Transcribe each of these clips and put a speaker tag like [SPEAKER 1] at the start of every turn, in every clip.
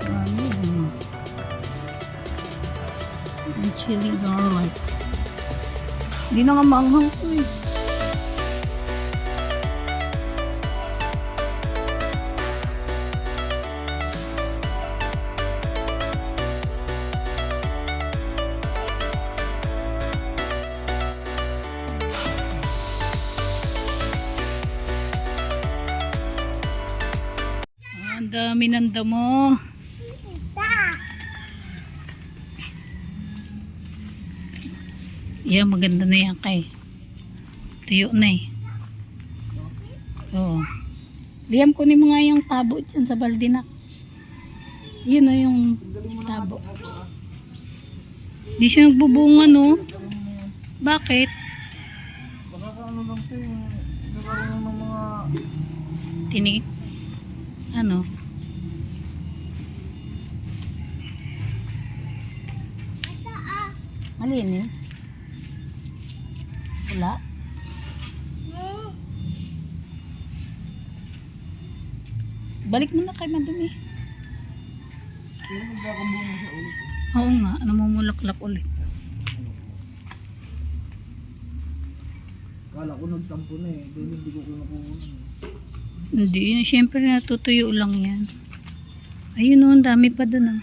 [SPEAKER 1] Ano? Ang chili garlic. Hindi na nga maanghang to eh. Ang dami ng damo. Yeah, maganda na yan kay. Tuyo na eh. Oo. Liam, kunin mo nga yung tabo dyan sa balde na. Yun o yung tabo. Di siya nagbubunga no. Bakit?
[SPEAKER 2] Baka ano lang ito yung nagkaroon ng mga
[SPEAKER 1] Tinig? Ano? Malinis? Wala? Balik mo na kay madumi.
[SPEAKER 2] yung nagkakambunga siya ulit.
[SPEAKER 1] Oo nga, namumulaklak ulit.
[SPEAKER 2] Kala ko nagtampo na eh. Doon hindi ko kinukuha.
[SPEAKER 1] Hindi, syempre natutuyo lang yan. Ayun o, ang dami pa dun ah.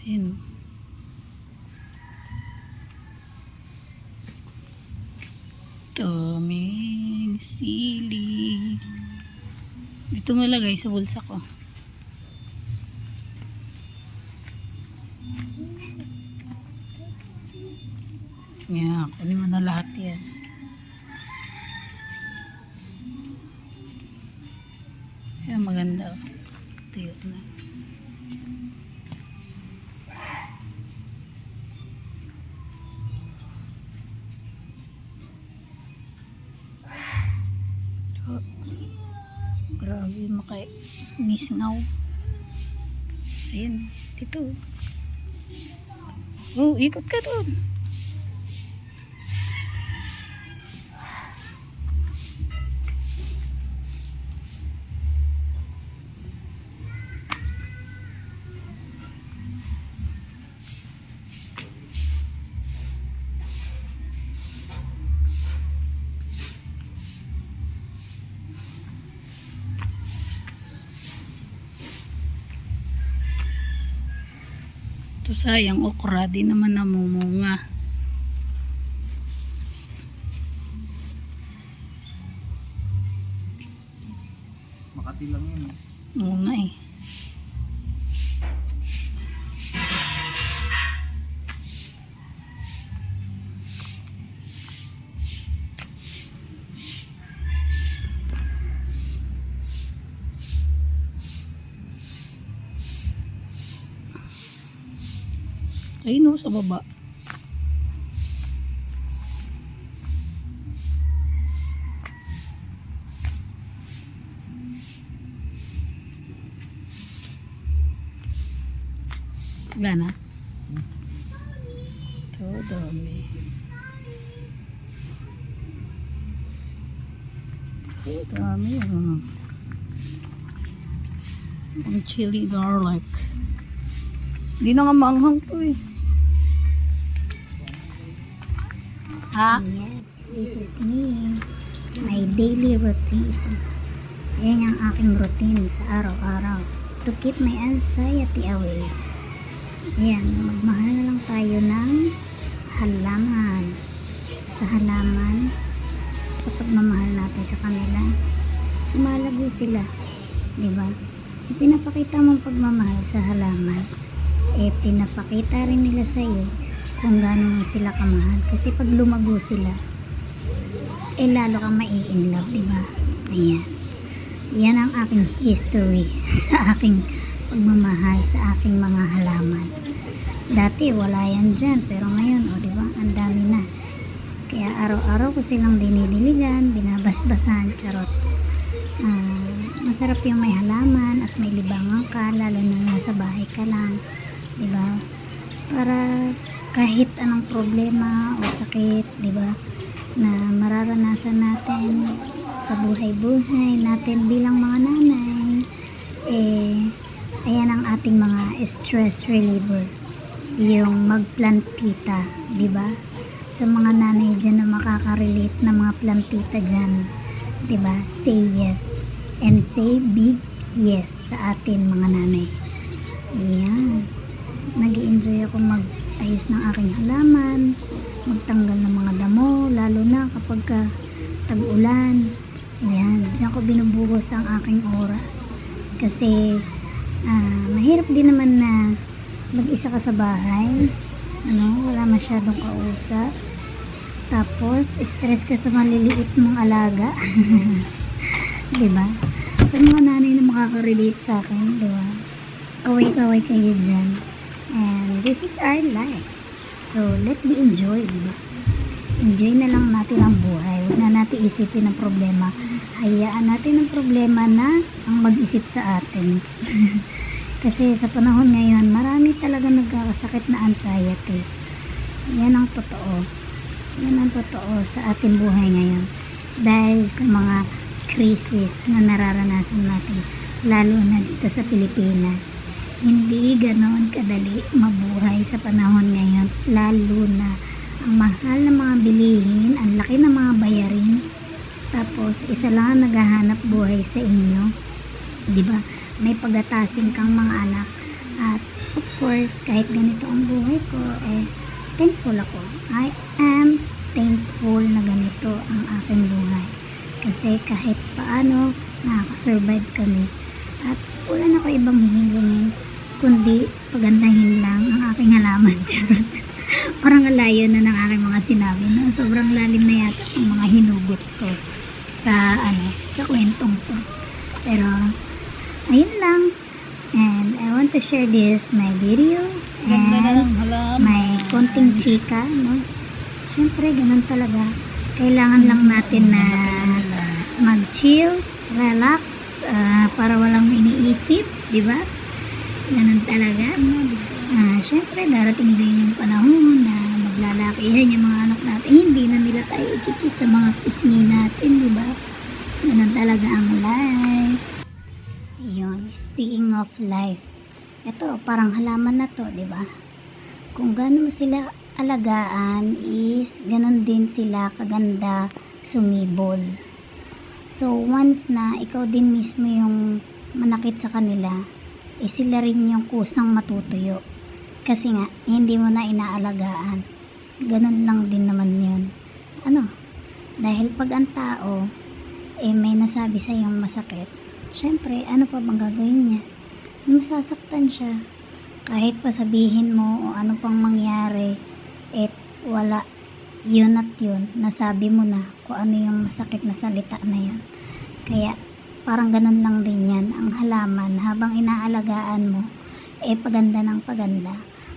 [SPEAKER 1] Ayun o. Daming sili. Dito mo lagay sa bulsa ko. Yan, kunin mo na lahat yan. Yan, maganda. Tuyo na. Oh, grabe maka-misnaw. Ayun, dito. Oh, ikot ka doon. Ito sayang, okra, di naman namumunga.
[SPEAKER 2] Makati lang yun eh.
[SPEAKER 1] Oo nga eh. Ayun o, sa baba. Wala na? Ito, dami. Ito, dami. Ang chili garlic. Hindi na nga maanghang to eh. Ha?
[SPEAKER 3] Yes, this is me. My daily routine. Yan ang aking routine sa araw-araw. To keep my anxiety away. Ayan, magmahal na lang tayo ng halaman. Sa halaman, sa pagmamahal natin sa kanila, lumalago sila. Diba? Pinapakita mong pagmamahal sa halaman, pinapakita rin nila sa iyo kung gaano mo sila kamahal. Kasi pag lumago sila, lalo kang mai-inlove, diba? Ayan. Yan ang aking history sa aking pagmamahal sa aking mga halaman. Dati wala yan dyan, pero ngayon, diba? Ang dami na. Kaya araw-araw ko silang dinidiligan, binabasbasan, charot. Masarap yung may halaman at may libangan ka, lalo na nasa bahay ka lang, diba? Para kahit anong problema o sakit, diba, na mararanasan natin sa buhay-buhay natin bilang mga nanay, Ayan ang ating mga stress reliever. Yung magplantita, di ba? Sa mga nanay dyan na makaka-relate na mga plantita dyan, di ba? Say yes. And say big yes sa atin mga nanay. Ayan. Nag-i-enjoy ako mag-ayos ng aking halaman, magtanggal ng mga damo, lalo na kapag tag-ulan. Ayan. Diyan ko binubuhos ang aking oras. Kasi mahirap din naman na mag-isa ka sa bahay, wala masyadong kausap, tapos stress ka sa maliliit mong alaga. Diba? Sa mga nanay na makaka-relate sa akin, diba? Kaway-kaway kayo dyan, and this is our life, so let me enjoy, diba? Enjoy na lang natin ang buhay. Huwag na natin isipin ang problema. Hayaan natin ang problema na ang mag-isip sa atin. Kasi sa panahon ngayon, marami talaga nagkakasakit na anxiety. Yan ang totoo. Yan ang totoo sa ating buhay ngayon. Dahil sa mga krisis na nararanasan natin, lalo na dito sa Pilipinas. Hindi ganoon kadali mabuhay sa panahon ngayon, lalo na ang mahal ng mga bilihin, ang laki ng mga bayarin, tapos isa lang ang naghahanap buhay sa inyo, di ba? May pagatasin kang mga anak, at of course kahit ganito ang buhay ko, thankful ako. I am thankful na ganito ang aking buhay, kasi kahit paano nakaka-survive kami, at wala na ko ibang hihingin kundi pagandahin lang ang aking halaman. Charot. Parang alayo na ng aking mga sinabi, no? Sobrang lalim na yata ang mga hinugot ko sa sa kwentong to. Pero ayun lang, and I want to share this my video and may konting chika, no? Syempre ganun talaga, kailangan lang natin na mag-chill, relax, para walang iniisip, di ba? Ganun talaga. Syempre darating din yung panahon na maglalakihan yung mga anak natin, hindi na nila tayo ikikis sa mga pisngi natin, di ba? Ganun talaga ang life. Yun, speaking of life, ito parang halaman na to, di ba? Kung gano'n sila alagaan is ganun din sila kaganda sumibol. So once na ikaw din mismo yung manakit sa kanila, sila rin yung kusang matutuyo. Kasi nga, hindi mo na inaalagaan. Ganun lang din naman yun. Dahil pag ang tao, may nasabi sa iyong masakit, syempre, ano pa bang gagawin niya? Masasaktan siya. Kahit pa sabihin mo o ano pang mangyari, wala. Yun at yun, nasabi mo na kung ano yung masakit na salita na yun. Kaya, parang ganun lang din yan. Ang halaman, habang inaalagaan mo, paganda ng paganda.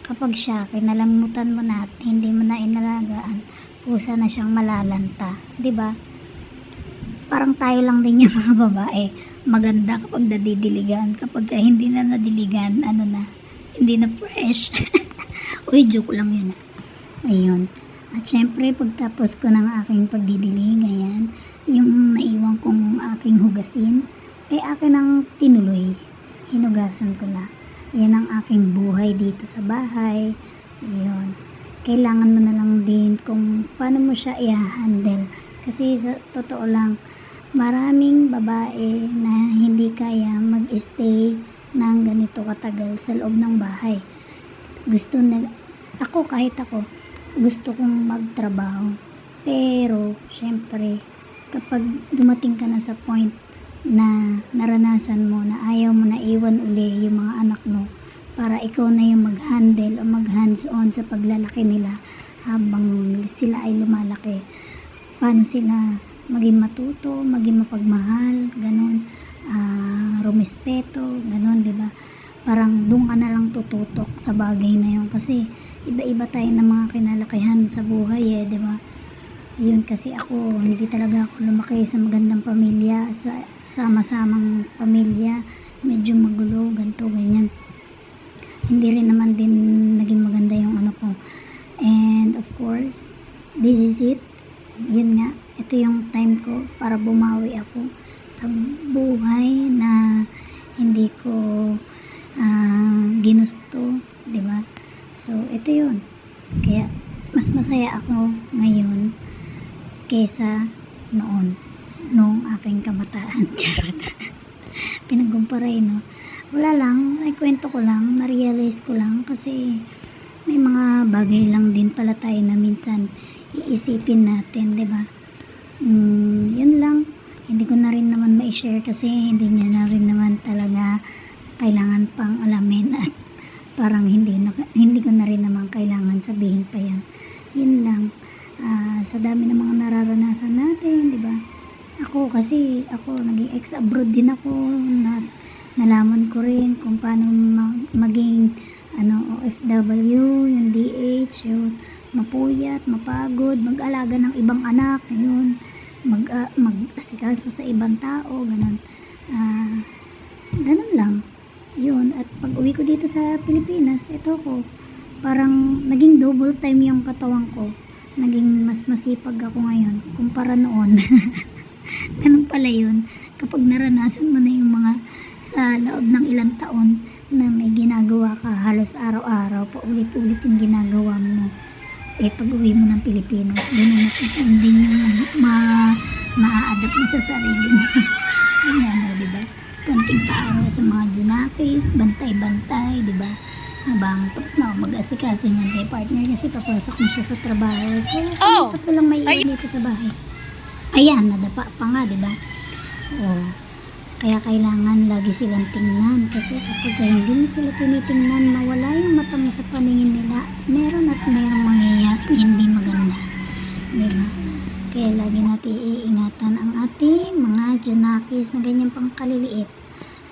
[SPEAKER 3] Kapag siya, kinalamutan mo na at hindi mo na inalagaan, kusa na siyang malalanta. Diba? Parang tayo lang din yung mga babae. Maganda kapag nadidiligan. Kapag hindi na nadiligan, hindi na fresh. Uy, joke lang yun. Ayun. At syempre, pagtapos ko ng aking pagdidilig, ayan, yung naiwan kong aking hugasin, akin ang tinuloy. Hinugasan ko na. Yan ang aking buhay dito sa bahay. Yun. Kailangan mo na lang din kung paano mo siya i-handle. Kasi sa totoo lang, maraming babae na hindi kaya mag-stay ng ganito katagal sa loob ng bahay. Kahit ako, gusto kong magtrabaho. Pero, syempre, kapag dumating ka na sa point na naranasan mo na ayaw mo na iwan uli yung mga anak mo para ikaw na yung mag-handle o mag-hands-on sa paglalaki nila habang sila ay lumalaki, paano sila maging matuto, maging mapagmahal, ganun, rumespeto, ganun, diba? Parang doon ka na lang tututok sa bagay na yun, kasi iba-iba tayo ng mga kinalakihan sa buhay, diba? Yun, kasi ako, hindi talaga ako lumaki sa magandang pamilya, sa sama-samang pamilya, medyo magulo, ganito, ganyan. Hindi rin naman din naging maganda yung ko. And of course, this is it. Yun nga, ito yung time ko para bumawi ako sa buhay na hindi ko ginusto, 'di ba? So ito 'yun. Kaya mas masaya ako ngayon kesa noon, nung aking kamataan. Charot. Pinagkumpara no. Wala lang, ay kwento ko lang, na-realize ko lang kasi may mga bagay lang din pala tayo na minsan iisipin natin, 'di ba? Yun lang. Hindi ko na rin naman ma-share kasi hindi niya na rin naman talaga kailangan pang alamin at parang hindi ko na rin naman kailangan sabihin pa yan. Yun lang. Sa dami ng mga nararanasan natin, di ba? Ako naging ex-abroad din ako. Nalaman ko rin kung paano maging OFW, yung DH, yung mapuyat, mapagod, mag-alaga ng ibang anak, yun, mag-asikaso sa ibang tao, ganun. Ganun lang. Yun, at pag uwi ko dito sa Pilipinas, ito ko, parang naging double time yung katawan ko. Naging mas masipag ako ngayon kumpara noon. Ganun pala yun. Kapag naranasan mo na yung mga sa loob ng ilang taon na may ginagawa ka halos araw-araw, paulit-ulit yung ginagawa mo, pag uwi mo ng Pilipinas, ganun na hindi yung ma-adapt mo sa sarili mo. Ayan, diba? Konting paaraw sa mga junakis, bantay-bantay, diba? Habang tapos na ako mag-asikaso niyan kay partner kasi papasok na siya sa trabaho. So, dapat walang may iwan dito sa bahay. Ayan, nadapa pa nga, diba? Kaya kailangan lagi silang tingnan kasi kapag hindi mo sila tinitingnan, mawala yung mata mo sa paningin nila, meron mangyayari hindi maganda, diba? Kaya lagi natin iingatan ang ating mga junakis na ganyan pang kaliliit.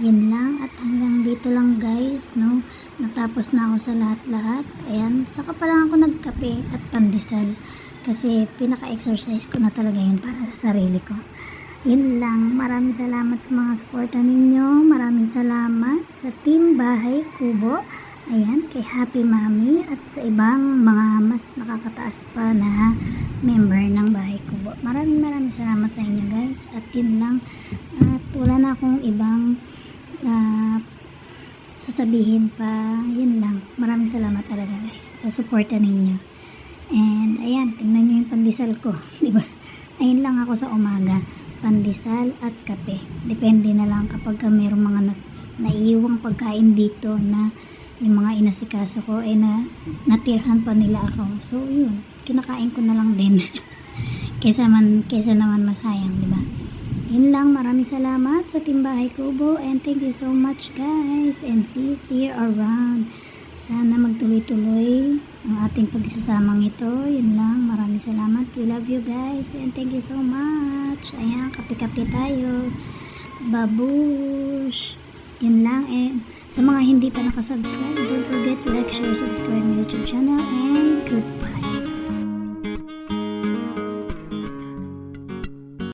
[SPEAKER 3] Yun lang, at hanggang dito lang guys, no? Natapos na ako sa lahat-lahat. Ayan, saka pa lang ako nagkape at pandesal kasi pinaka-exercise ko na talaga yun para sa sarili ko. Yun lang, maraming salamat sa mga suporta ninyo, maraming salamat sa Team Bahay Kubo, ayan, kay Happy Mami at sa ibang mga mas nakakataas pa na member ng Bahay Kubo. Maraming salamat sa inyo guys, at yun lang, at wala na akong ibang sasabihin pa. Yun lang, maraming salamat talaga guys sa suporta ninyo. And ayan, tingnan nyo yung pandesal ko. Diba? Ayun lang ako sa umaga, pandesal at kape. Depende na lang kapag mayroong mga naiiwang pagkain dito na yung mga inasikaso ko ay natirhan pa nila ako. So yun, kinakain ko na lang din. kesa naman masayang, di ba? Yun lang, maraming salamat sa Team Bahay Kubo and thank you so much guys, and see you around. Sana magtuloy-tuloy ang ating pagsasamang ito. Yun lang, maraming salamat. We love you guys and thank you so much. Ayan, kape-kape tayo. Babush! Yun lang, and sa mga hindi pa nakasubscribe, don't forget to like, share, subscribe my YouTube channel, and goodbye.